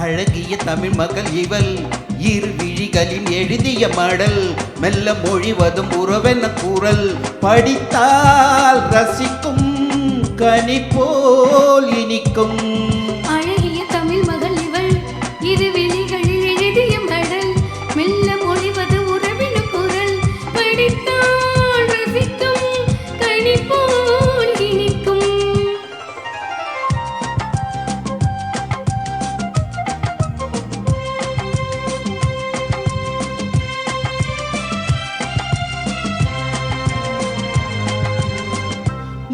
அழகிய தமிழ் மகள் இவள் இரு விழிகளில் எழுதிய மடல் மெல்ல மொழிவதும் உறவென குரல் படித்தால் ரசிக்கும் கனி போல் இனிக்கும் அழகிய தமிழ் மகள் இவள் இரு விழிகளில் எழுதிய மடல் மெல்ல மொழிவது உறவென குரல் படித்தால் ரசிக்கும் கனி போல் இனிக்கும்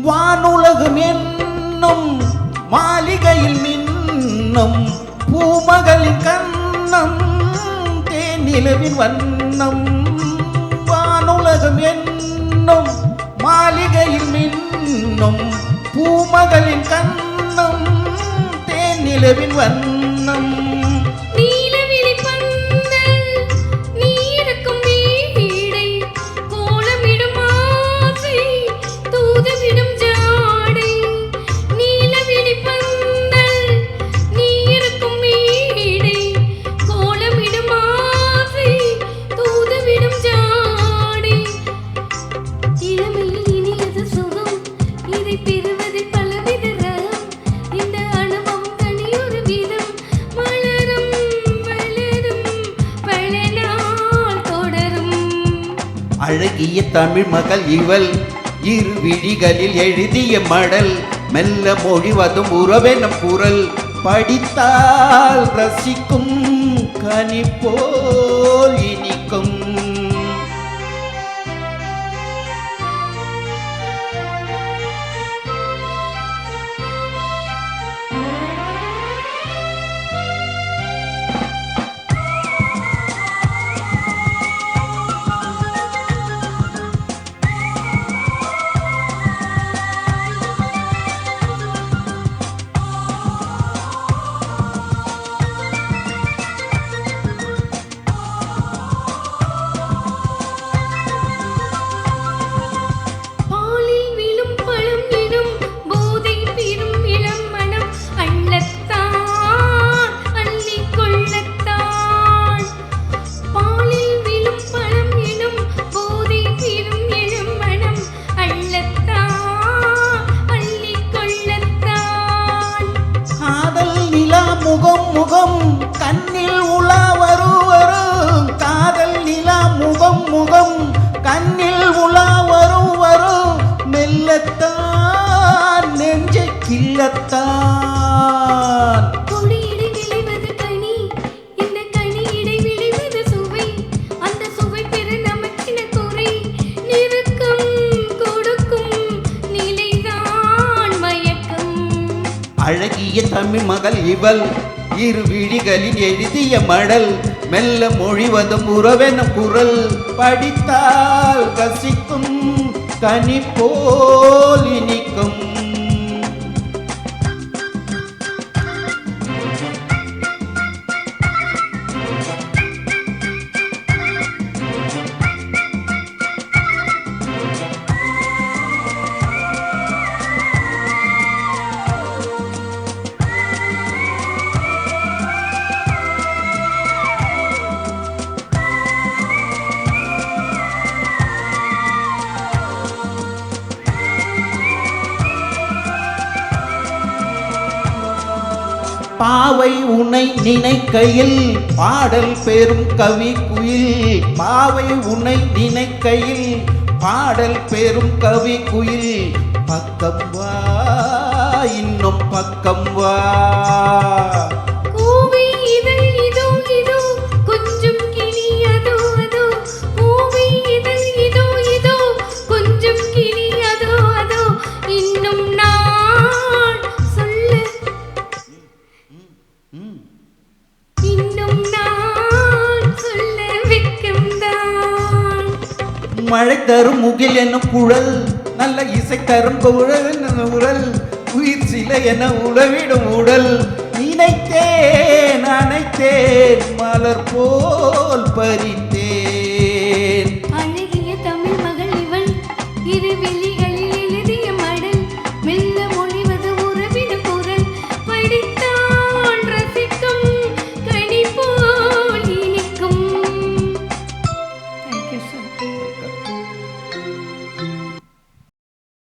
வானுலகம் என்னும் மாளிகையில் மின்னும் பூமகளின் கண்ணம் தேனிலவின் வண்ணம் வானுலகம் என்னும் மாளிகையில் மின்னும் பூமகளின் கண்ணம் தேனிலவின் வண்ணம் அழகிய தமிழ் மகள் இவள் இரு விழிகளில் எழுதிய மடல் மெல்ல மொழிவதும் உறவென குரல் படித்தால் ரசிக்கும் கனி போல் இனிக்கும் முகம் முகம் கண்ணில் உலா வரும் காதல் நிலா முகம் முகம் கண்ணில் உலா வரும் மெல்லத்தான் நெஞ்சை கிள்ளத்தான் கொடியிடை விளைவது கனி இந்த கனியிடை விளைவது சுவை அந்த சுவை பெற நமக்கின குறை நிறுக்கம் கொடுக்கும் நிலைதான் மயக்கம் அழகிய தமிழ் மகள் இவள் இரு விழிகளில் எழுதிய மடல் மெல்ல மொழிவதும் உறவென குரல் படித்தால் ரசிக்கும் கனி போல் இனிக்கும் பாவை உன்னை நினைக்கையில் பாடல் பெரும் கவி குயில் பாவை உன்னை நினைக்கையில் பாடல் பெரும் கவி குயில் பக்கம் வா இன்னும் பக்கம் வா மழை தரும் முகில் என்னும் குழல் நல்ல இசை தரும் குரல் உயிர் சில என உளவிடும் உடல் நினைத்தேன் அனைத்தேன் மலர் போல் பறித்தேன் அழகிய தமிழ் மகள் இவள் இரு விழிகளில் எழுதிய மடல் மெல்ல மொழிவது உறவின குரல் படித்தான் ரசிக்கும் சூப்பர்